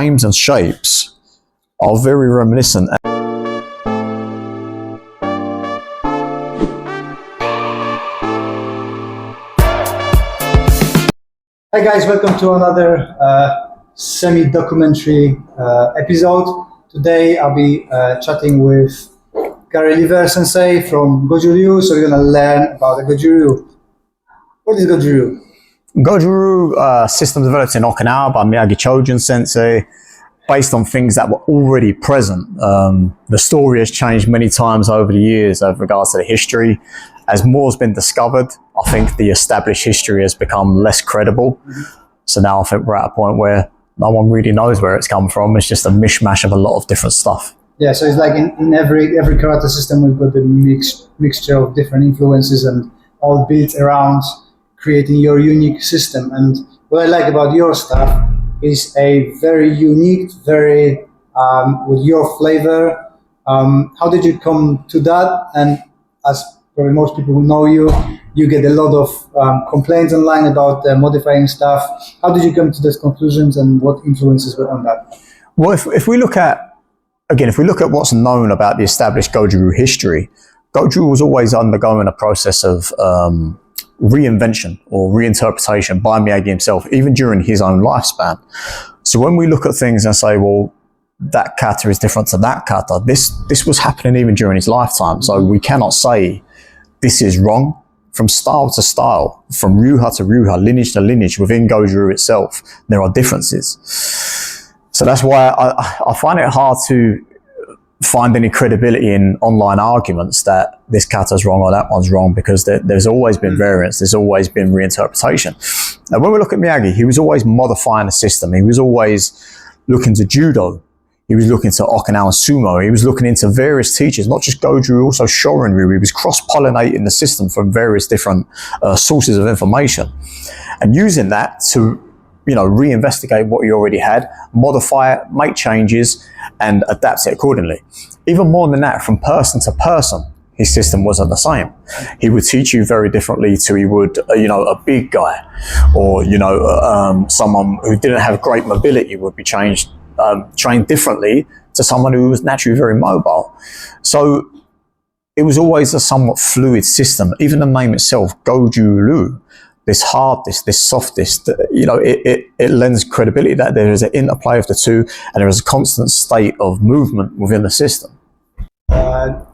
names and shapes are very reminiscent. Hi guys, welcome to another semi-documentary episode. Today I'll be chatting with Gary Sensei from Goju Ryu, so we're going to learn about the Goju Ryu. What is Goju Ryu? Goju Ryu system developed in Okinawa by Miyagi Chojun Sensei, based on things that were already present. The story has changed many times over the years with regards to the history. As more has been discovered, I think the established history has become less credible. So now I think we're at a point where no one really knows where it's come from. It's just a mishmash of a lot of different stuff. Yeah, so it's like in every karate system, we've got the mixture of different influences and all built around creating your unique system. And what I like about your stuff is a very unique, very with your flavor. How did you come to that? And as probably most people who know you, you get a lot of complaints online about modifying stuff. How did you come to those conclusions, and what influences were on that? Well, if we look at what's known about the established Goju Ryu history, Goju Ryu was always undergoing a process of reinvention or reinterpretation by Miyagi himself, even during his own lifespan. So when we look at things and say, well, that kata is different to that kata, this was happening even during his lifetime. So we cannot say this is wrong. From style to style, from ryuha to ryuha, lineage to lineage, within Goju Ryu itself, there are differences. So that's why I find it hard to find any credibility in online arguments that this kata's wrong or that one's wrong, because there's always been variance, there's always been reinterpretation. Now, when we look at Miyagi, he was always modifying the system. He was always looking to judo. He was looking to Okinawan sumo. He was looking into various teachers, not just Goju Ryu, also Shorin Ryu. He was cross-pollinating the system from various different sources of information, and using that to, reinvestigate what he already had, modify it, make changes, and adapt it accordingly. Even more than that, from person to person, his system wasn't the same. He would teach you very differently to he would, a big guy, or, someone who didn't have great mobility would be trained differently to someone who was naturally very mobile. So it was always a somewhat fluid system. Even the name itself, Goju Ryu, this hardness, this softness, it lends credibility that there is an interplay of the two, and there is a constant state of movement within the system.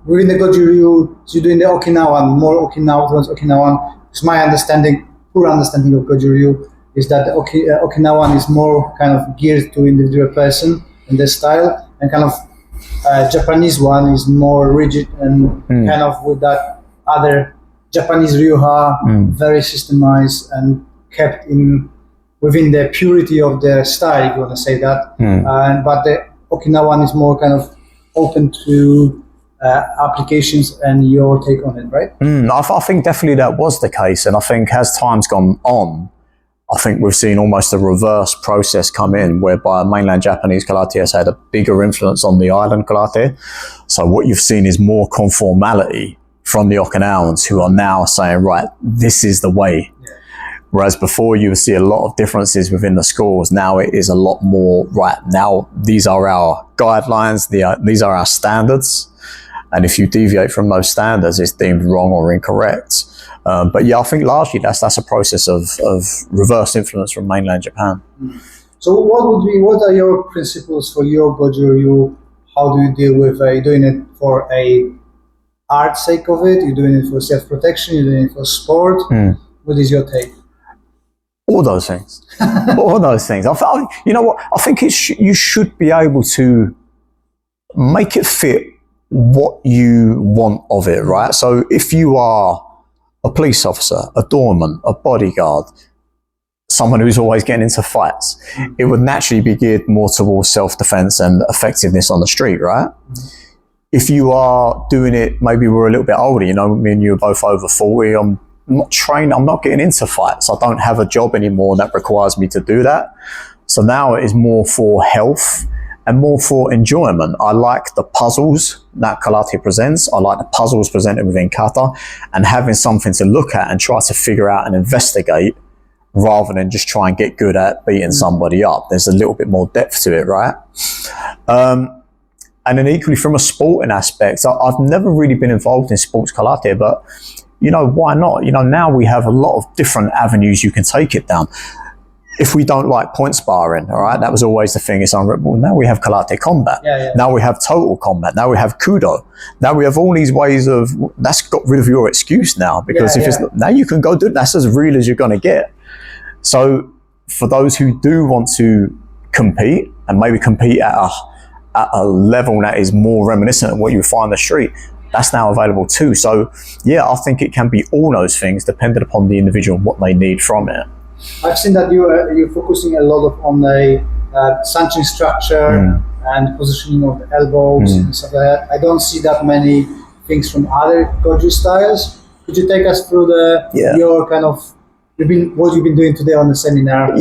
Within the Goju Ryu, you're doing the Okinawan, more Okinawan. It's my poor understanding of Goju Ryu, is that the Okinawan is more kind of geared to individual person and their style, and kind of Japanese one is more rigid and kind of with that other Japanese ryuha, very systemized and kept within the purity of their style, if you want to say that. But the Okinawan is more kind of open to applications, and your take on it, right? I think definitely that was the case, and I think as time's gone on, I think we've seen almost a reverse process come in, whereby mainland Japanese karate has had a bigger influence on the island karate. So what you've seen is more conformality from the Okinawans, who are now saying, right, this is the way. Yeah. Whereas before you would see a lot of differences within the schools. Now it is a lot more, right, now these are our guidelines, these are our standards. And if you deviate from those standards, it's deemed wrong or incorrect. But yeah, I think largely that's a process of reverse influence from mainland Japan. So what are your principles for your Goju Ryu? How do you deal with, are you doing it for a art sake of it? You're doing it for self-protection? You're doing it for sport? What is your take? All those things. All those things. You know what? I think you should be able to make it fit what you want of it, right? So if you are a police officer, a doorman, a bodyguard, someone who's always getting into fights, it would naturally be geared more towards self-defense and effectiveness on the street, right? If you are doing it, maybe we're a little bit older, me and you are both over 40, I'm not trained, I'm not getting into fights. I don't have a job anymore that requires me to do that. So now it is more for health and more for enjoyment. I like the puzzles that karate presents. I like the puzzles presented within kata, and having something to look at and try to figure out and investigate rather than just try and get good at beating somebody up. There's a little bit more depth to it, right? And then equally from a sporting aspect, I've never really been involved in sports karate, but you know, why not? You know, now we have a lot of different avenues you can take it down. If we don't like point sparring, all right, that was always the thing. It's well, now we have karate combat. Now we have total combat. Now we have kudo. Now we have all these ways of, that's got rid of your excuse now, because if it's now you can go do it. That's as real as you're going to get. So for those who do want to compete and maybe compete at a level that is more reminiscent of what you find on the street, that's now available too. So yeah, I think it can be all those things dependent upon the individual and what they need from it. I've seen that you're focusing a lot on the sanchin structure and positioning of the elbows and stuff like that. I don't see that many things from other Goju styles. Could you take us through your kind of what you've been doing today on the seminar?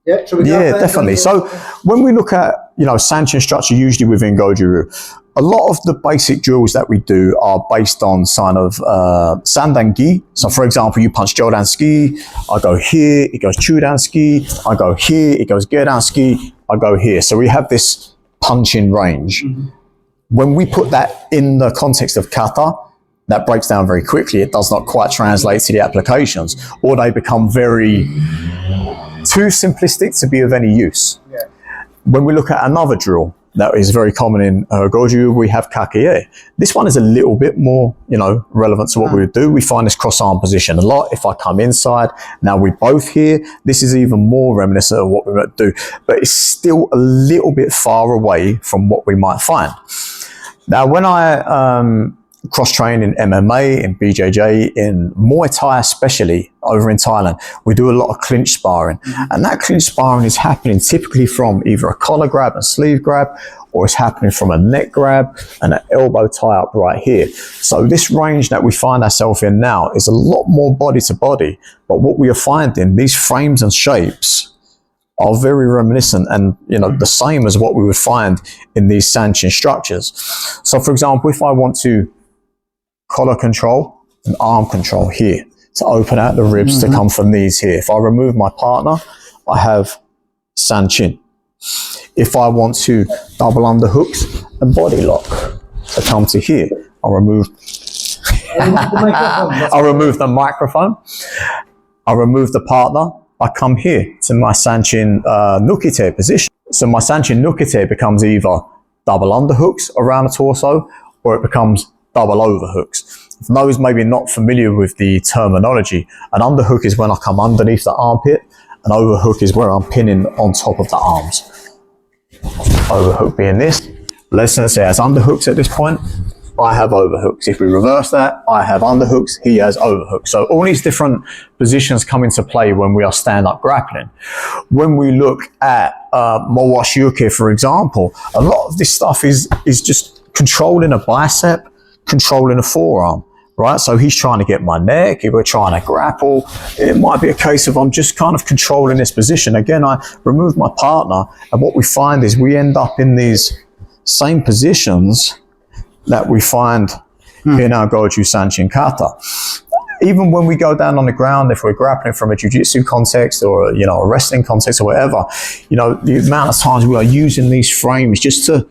Definitely. So when we look at, you know, sanchin structure usually within Goju Ryu, a lot of the basic drills that we do are based on kind of sandan gi. So for example, you punch jodan ski, I go here, it goes chudan ski, I go here, it goes gedan ski, I go here. So we have this punching range. When we put that in the context of kata, that breaks down very quickly. It does not quite translate to the applications, or they become very too simplistic to be of any use. When we look at another drill that is very common in Goju, we have kake. This one is a little bit more, you know, relevant to what we would do. We find this cross arm position a lot. If I come inside, now we both here, this is even more reminiscent of what we might do, but it's still a little bit far away from what we might find. Now, when I cross-train in MMA, in BJJ, in Muay Thai especially, over in Thailand, we do a lot of clinch sparring. And that clinch sparring is happening typically from either a collar grab and sleeve grab, or it's happening from a neck grab and an elbow tie-up right here. So this range that we find ourselves in now is a lot more body to body, but what we are finding, these frames and shapes are very reminiscent and, you know, the same as what we would find in these sanchin structures. So for example, if I want to collar control and arm control here to open out the ribs to come from these here. If I remove my partner, I have sanchin. If I want to double underhooks and body lock to come to here, I'll remove I'll remove the microphone, I'll remove the partner, I come here to my sanchin nukite position. So my sanchin nukite becomes either double underhooks around the torso, or it becomes double overhooks. For those maybe not familiar with the terminology, an underhook is when I come underneath the armpit, an overhook is where I'm pinning on top of the arms. Overhook being this. Let's say as underhooks at this point, I have overhooks. If we reverse that, I have underhooks, he has overhooks. So all these different positions come into play when we are stand-up grappling. When we look at Mowashiuke, for example, a lot of this stuff is just controlling a bicep, controlling a forearm, right? So he's trying to get my neck, if we're trying to grapple, it might be a case of I'm just kind of controlling this position. Again, I remove my partner, and what we find is we end up in these same positions that we find in our Goju Sanchin Kata. Even when we go down on the ground, if we're grappling from a jiu-jitsu context or, you know, a wrestling context or whatever, you know, the amount of times we are using these frames just to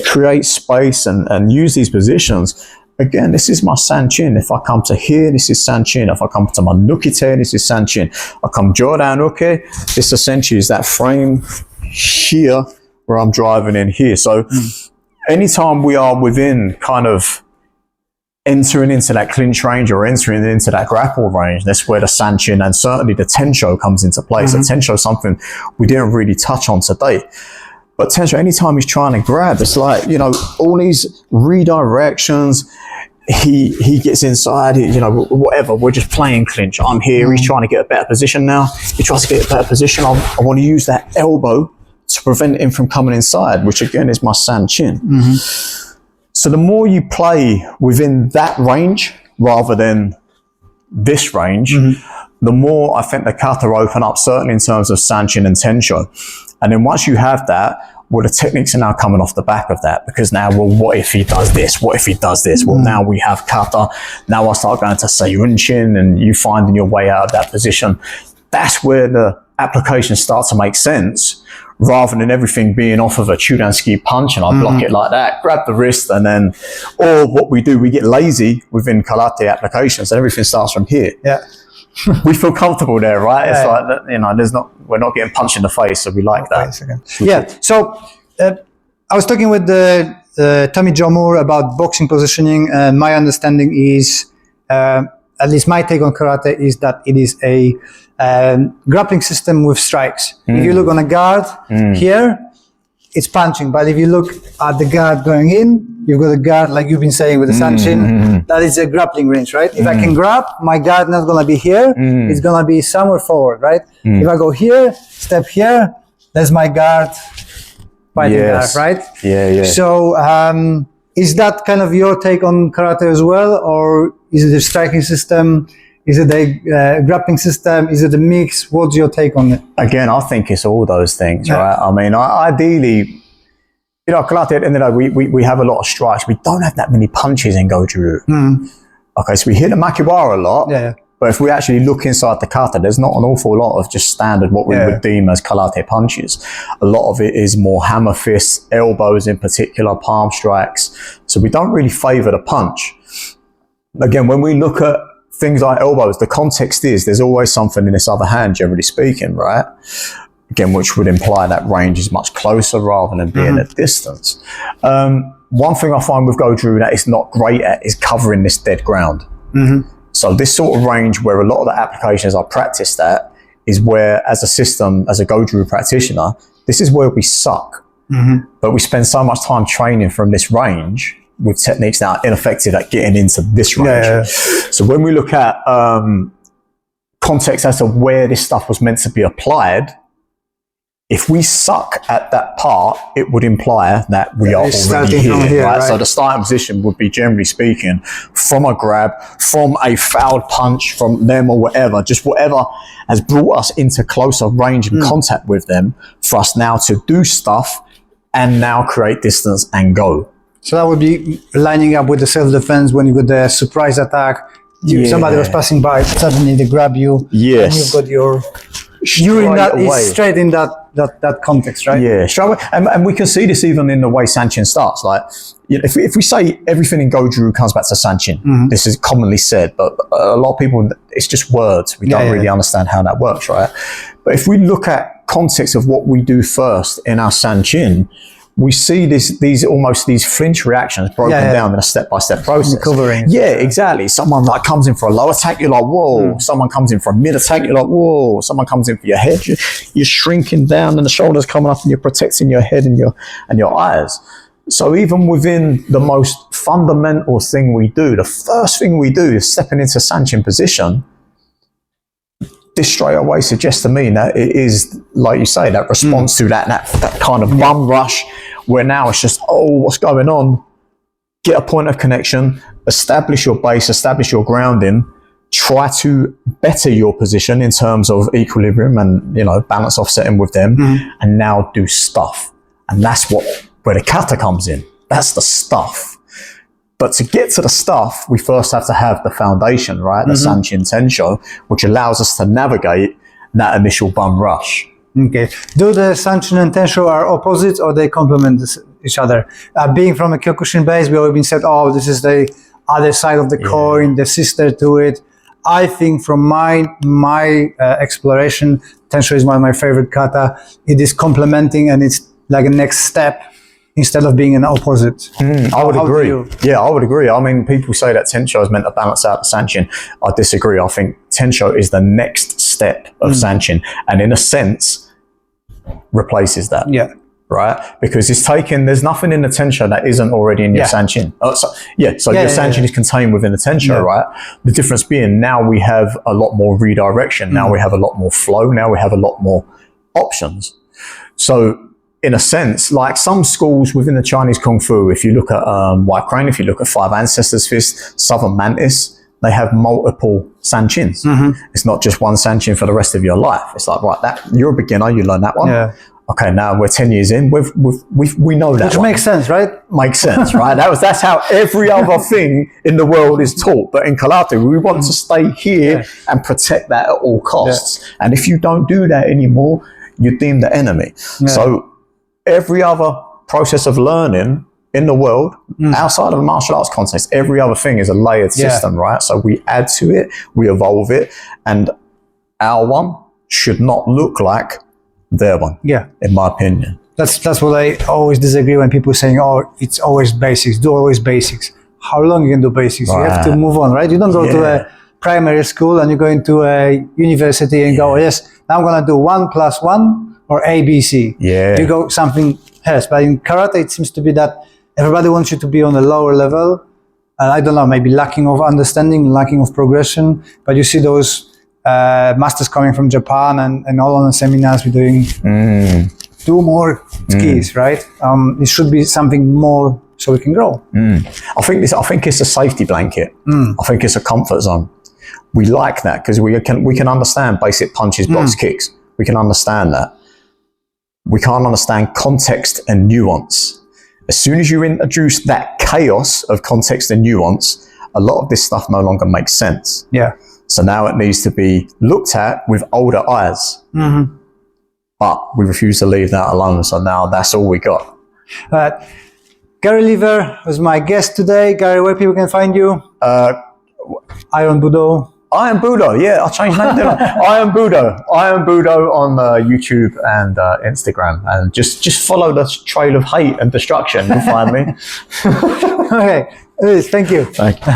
create space and use these positions. Again, this is my sanchin. If I come to here, this is sanchin. If I come to my nukite, this is sanchin. I come jodan uke, this essentially is that frame here where I'm driving in here. So anytime we are within kind of entering into that clinch range or entering into that grapple range, that's where the sanchin and certainly the tensho comes into play. So tensho is something we didn't really touch on today. But tensho, anytime he's trying to grab, it's like, you know, all these redirections, he gets inside, you know, whatever, we're just playing clinch. I'm here, he's trying to get a better position now. He tries to get a better position. I want to use that elbow to prevent him from coming inside, which again is my sanchin. So the more you play within that range rather than this range, the more I think the kata open up, certainly in terms of sanchin and tensho. And then once you have that, well, the techniques are now coming off the back of that, because now, well, what if he does this? What if he does this? Well, now we have kata. Now I start going to seirunchin, and you finding your way out of that position. That's where the applications start to make sense, rather than everything being off of a chudanski punch and I block it like that, grab the wrist, and then, or what we do, we get lazy within karate applications and everything starts from here. Yeah. We feel comfortable there, right? It's like that, you know, we're not getting punched in the face, so we like that. Yeah. So I was talking with Tommy Joe Moore about boxing positioning, and my understanding is, at least my take on karate is that it is a grappling system with strikes. If you look on a guard here, it's punching. But if you look at the guard going in, you've got a guard, like you've been saying with the sanchin, that is a grappling range, right? If I can grab, my guard not going to be here, it's going to be somewhere forward, right? If I go here, step here, that's my guard, fighting guard, right? Yeah. So is that kind of your take on karate as well? Or is it a striking system? Is it a grappling system? Is it a mix? What's your take on it? Again, I think it's all those things, right? I mean, ideally, you know, karate, at the end of the day, we have a lot of strikes. We don't have that many punches in Goju Ryu. Okay, so we hit the makiwara a lot, but if we actually look inside the kata, there's not an awful lot of just standard what we would deem as karate punches. A lot of it is more hammer fists, elbows in particular, palm strikes. So we don't really favour the punch. Again, when we look at things like elbows, the context is there's always something in this other hand, generally speaking, right? Again, which would imply that range is much closer rather than being at distance. One thing I find with Goju that it's not great at is covering this dead ground. So this sort of range where a lot of the applications are practiced at is where, as a system, as a Goju practitioner, this is where we suck. But we spend so much time training from this range with techniques that are ineffective at getting into this range. So when we look at context as to where this stuff was meant to be applied, if we suck at that part, it would imply that we are already here, right? So the starting position would be, generally speaking, from a grab, from a fouled punch from them or whatever, just whatever has brought us into closer range and contact with them for us now to do stuff and now create distance and go. So that would be lining up with the self-defense when you got the surprise attack. Somebody was passing by, suddenly they grab you, and you've got your... You're in that, it's straight in that context, right? Yeah, straight away. And we can see this even in the way sanchin starts. Like, you know, if we say everything in Goju comes back to sanchin, this is commonly said, but a lot of people, it's just words. We don't really understand how that works, right? But if we look at context of what we do first in our sanchin, we see these flinch reactions broken down in a step-by-step process. Recovering. Yeah, exactly. Someone like comes in for a low attack, you're like, whoa. Someone comes in for a mid attack, you're like, whoa. Someone comes in for your head, you're shrinking down and the shoulders coming up and you're protecting your head and your eyes. So even within the most fundamental thing we do, the first thing we do is stepping into sanchin position. This straight away suggests to me that it is, like you say, that response to that kind of bum rush, where now it's just, what's going on? Get a point of connection, establish your base, establish your grounding, try to better your position in terms of equilibrium and, you know, balance offsetting with them, and now do stuff. And that's where the kata comes in. That's the stuff. But to get to the stuff, we first have to have the foundation, right? The sanchin tensho, which allows us to navigate that initial bum rush. Okay. Do the sanchin and tensho are opposites or they complement each other? Being from a Kyokushin base, we always been said, this is the other side of the coin, the sister to it. I think from my exploration, tensho is one of my favorite kata. It is complementing and it's like a next step instead of being an opposite. I would agree. Yeah, I would agree. I mean, people say that tensho is meant to balance out the sanchin. I disagree. I think tensho is the next step of sanchin, and in a sense, replaces that. Yeah. Right? Because there's nothing in the tensho that isn't already in your sanchin. So your sanchin is contained within the tensho, right? The difference being now we have a lot more redirection. Now we have a lot more flow. Now we have a lot more options. So, in a sense, like some schools within the Chinese Kung Fu, if you look at White Crane, if you look at Five Ancestors Fist, Southern Mantis, they have multiple sanchins. It's not just one sanchin for the rest of your life. It's like, right, you're a beginner, you learn that one. okay, now we're 10 years in, we know that. Which one. makes sense, right? Makes sense, right? That's how every other thing in the world is taught. But in karate, we want to stay here and protect that at all costs. Yeah. And if you don't do that anymore, you're deemed the enemy. Yeah. So every other process of learning in the world, outside of the martial arts context, every other thing is a layered system, right? So we add to it, we evolve it, and our one should not look like their one. Yeah, in my opinion. That's what I always disagree when people saying, "Oh, it's always basics. Do always basics." How long you can do basics? Right. You have to move on, right? You don't go to a primary school and you go into a university and go, "Yes, now I'm gonna do 1 + 1 or ABC." Yeah, you go something else. But in karate, it seems to be that everybody wants you to be on a lower level. I don't know, maybe lacking of understanding, lacking of progression. But you see those masters coming from Japan and all on the seminars we're doing 2 more skis, right? It should be something more so we can grow. I think it's a safety blanket. I think it's a comfort zone. We like that because we can understand basic punches, box kicks. We can understand that. We can't understand context and nuance. As soon as you introduce that chaos of context and nuance, a lot of this stuff no longer makes sense. Yeah. So now it needs to be looked at with older eyes. But we refuse to leave that alone. So now that's all we got. Gary Lever was my guest today. Gary, where people can find you? Iron Budo. Iron Budo, yeah, I changed name, didn't I? Iron Budo on YouTube and Instagram, and just follow the trail of hate and destruction. You'll find me. Okay, thank you. Thank you.